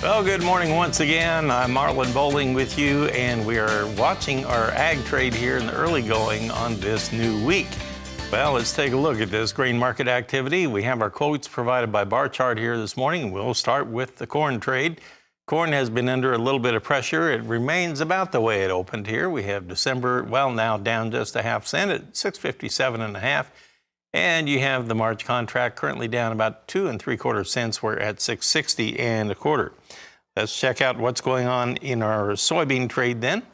Well, good morning once again. I'm Marlin Bohling with you, and we are watching our ag trade here in the early going on this new week. Well, let's take a look at this grain market activity. We have our quotes provided by bar chart here this morning. We'll start with the corn trade. Corn has been under a little bit of pressure. It remains about the way it opened here. We have December, well, now down just a half cent at 657.5. And you have the March contract currently down about 2 3/4 cents. We're at 660 1/4. Let's check out what's going on in our soybean trade then.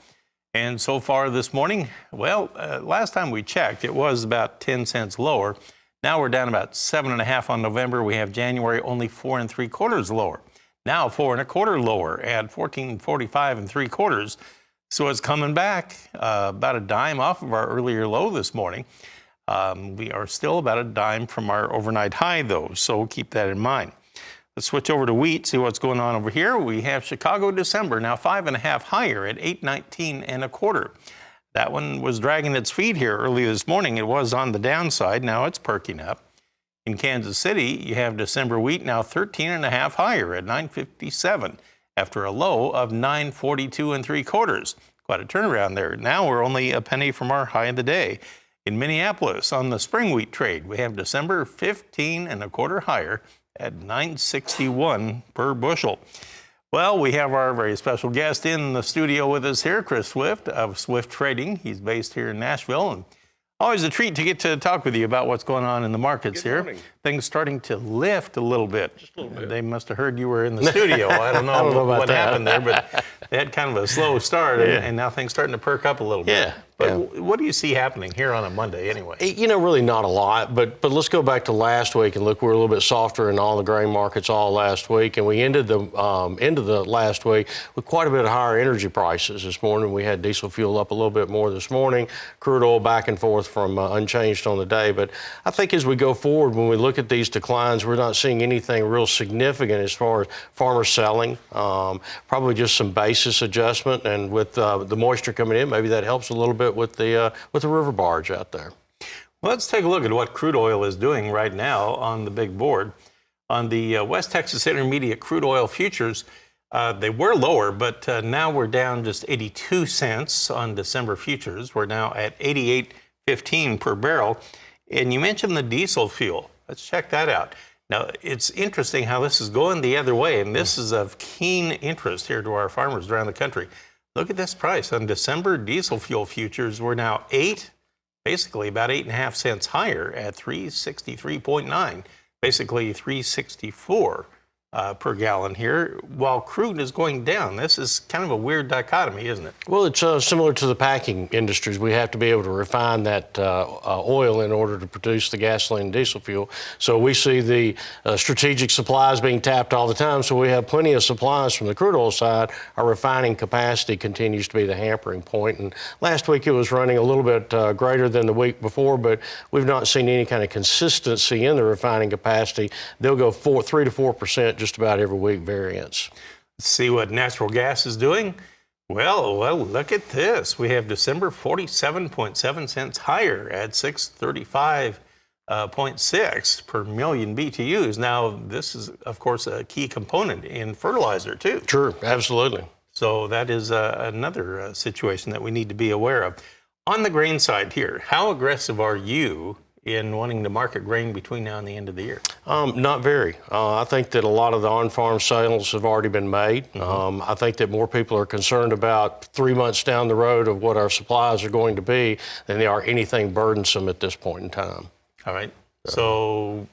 And so far this morning, well, last time we checked, it was about 10 cents lower. Now we're down about 7.5 on November. We have January only 4 3/4 lower. Now 4 1/4 lower at 14.45 3/4. So it's coming back about a dime off of our earlier low this morning. We are still about a dime from our overnight high, though, so keep that in mind. Let's switch over to wheat, see what's going on over here. We have Chicago December, now 5.5 higher at 819 1/4. That one was dragging its feet here early this morning. It was on the downside. Now it's perking up. In Kansas City, you have December wheat now 13.5 higher at 957 after a low of 942 3/4. Quite a turnaround there. Now we're only a penny from our high of the day. In Minneapolis, on the spring wheat trade, we have December 15 1/4 higher at 961 per bushel. Well, we have our very special guest in the studio with us here, Chris Swift of Swift Trading. He's based here in Nashville, and always a treat to get to talk with you about what's going on in the markets here. Morning. Things starting to lift a little bit. Just a little bit. They must have heard you were in the studio. I don't know, what happened there, but they had kind of a slow start, and now things starting to perk up a little bit. Yeah. But what do you see happening here on a Monday anyway? You know, really not a lot, but let's go back to last week and look. We're a little bit softer in all the grain markets all last week, and we ended the end of the last week with quite a bit of higher energy prices this morning. We had diesel fuel up a little bit more this morning, crude oil back and forth from unchanged on the day. But I think as we go forward, when we look at these declines, we're not seeing anything real significant as far as farmers selling. Probably just some basis adjustment, and with the moisture coming in, maybe that helps a little bit with the river barge out there. Well, let's take a look at what crude oil is doing right now on the big board. On the West Texas Intermediate crude oil futures, they were lower, but now we're down just 82 cents on December futures. We're now at 88.15 per barrel. And you mentioned the diesel fuel. Let's check that out. Now, it's interesting how this is going the other way, and this is of keen interest here to our farmers around the country. Look at this price. On December diesel fuel futures, we're now basically about 8.5 cents higher at 363.9, basically 364 per gallon here, while crude is going down. This is kind of a weird dichotomy, isn't it? Well, it's similar to the packing industries. We have to be able to refine that oil in order to produce the gasoline and diesel fuel. So we see the strategic supplies being tapped all the time. So we have plenty of supplies from the crude oil side. Our refining capacity continues to be the hampering point. And last week it was running a little bit greater than the week before, but we've not seen any kind of consistency in the refining capacity. They'll go 3 to 4% just about every week variance. Let's see what natural gas is doing. Well, look at this. We have December 47.7 cents higher at 635.6 per million BTUs. Now, this is, of course, a key component in fertilizer, too. Sure, absolutely. So that is another situation that we need to be aware of. On the grain side here, how aggressive are you in wanting to market grain between now and the end of the year? Not very. I think that a lot of the on-farm sales have already been made. I think that more people are concerned about 3 months down the road of what our supplies are going to be than they are anything burdensome at this point in time. All right. So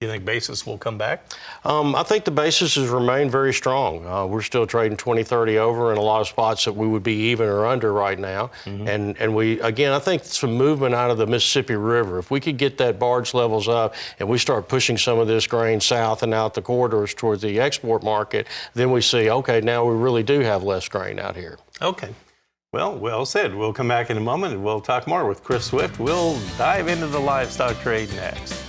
you think basis will come back? I think the basis has remained very strong. We're still trading 20-30 over in a lot of spots that we would be even or under right now. And we, again, I think some movement out of the Mississippi River. If we could get that barge levels up and we start pushing some of this grain south and out the corridors towards the export market, then we see, okay, now we really do have less grain out here. Okay. Well said. We'll come back in a moment and we'll talk more with Chris Swift. We'll dive into the livestock trade next.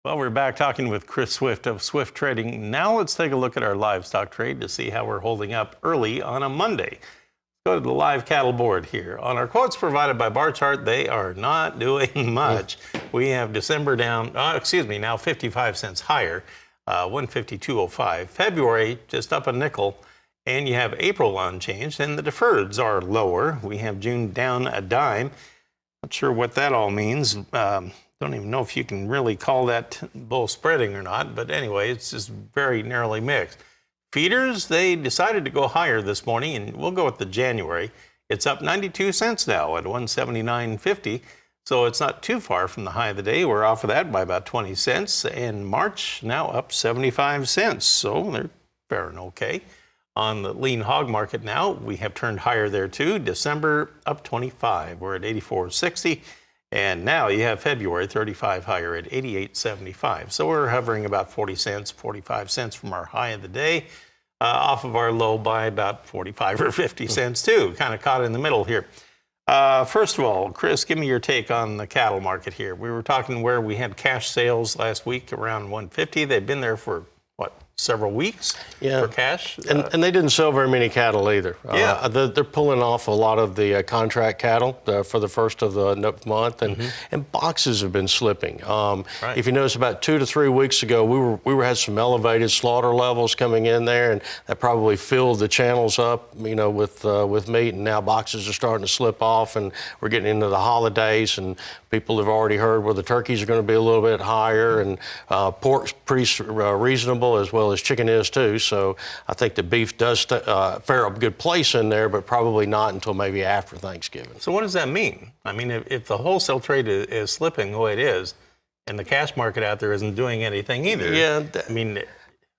Well, we're back talking with Chris Swift of Swift Trading. Now let's take a look at our livestock trade to see how we're holding up early on a Monday. Let's go to the live cattle board here. On our quotes provided by bar chart, they are not doing much. We have December down, now 55 cents higher 152.05. February just up a nickel, and you have April unchanged, and the deferreds are lower. We have June down a dime. Not sure what that all means. Don't even know if you can really call that bull spreading or not, but anyway, it's just very narrowly mixed. Feeders, they decided to go higher this morning, and we'll go with the January. It's up 92 cents now at 179.50, so it's not too far from the high of the day. We're off of that by about 20 cents, and March now up 75 cents, so they're faring okay. On the lean hog market now, we have turned higher there too. December up 25, we're at 84.60. And now you have February 35 higher at 88.75. So we're hovering about 40 cents, 45 cents from our high of the day, off of our low by about 45 or 50 cents too. Kind of caught in the middle here. First of all, Chris, give me your take on the cattle market here. We were talking where we had cash sales last week around 150. They've been there for, what, several weeks for cash? And they didn't sell very many cattle either. They're pulling off a lot of the contract cattle for the first of the month, and boxes have been slipping. If you notice, about 2 to 3 weeks ago, we had some elevated slaughter levels coming in there, and that probably filled the channels up, with meat. And now boxes are starting to slip off, and we're getting into the holidays, and people have already heard where the turkeys are going to be a little bit higher, and pork's pretty reasonable, as well as chicken is too. So I think the beef does fare a good place in there, but probably not until maybe after Thanksgiving. So what does that mean? I mean, if the wholesale trade is slipping the way it is, and the cash market out there isn't doing anything either, I mean,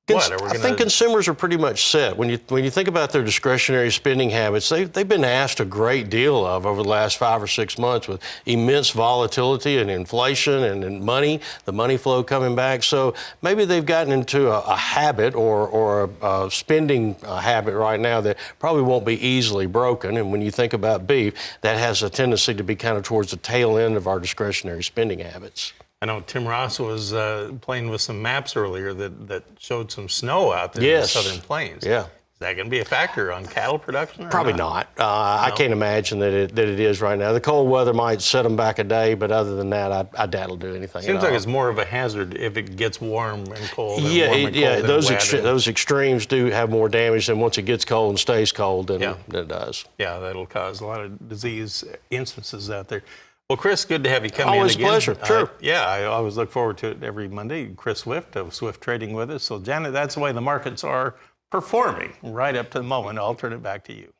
I think consumers are pretty much set. When you think about their discretionary spending habits, they've been asked a great deal of over the last 5 or 6 months, with immense volatility and inflation and money, the money flow coming back. So maybe they've gotten into a habit or a spending habit right now that probably won't be easily broken. And when you think about beef, that has a tendency to be kind of towards the tail end of our discretionary spending habits. I know Tim Ross was playing with some maps earlier that showed some snow out there in the Southern Plains. Yeah. Is that going to be a factor on cattle production? Probably not. I can't imagine that it is right now. The cold weather might set them back a day, but other than that, I doubt it'll do anything. Seems like it's more of a hazard if it gets warm and cold. Those extremes do have more damage than once it gets cold and stays cold than it does. Yeah, that'll cause a lot of disease instances out there. Well, Chris, good to have you come in again. Always a pleasure. True. I always look forward to it every Monday. Chris Swift of Swift Trading with us. So, Janet, that's the way the markets are performing right up to the moment. I'll turn it back to you.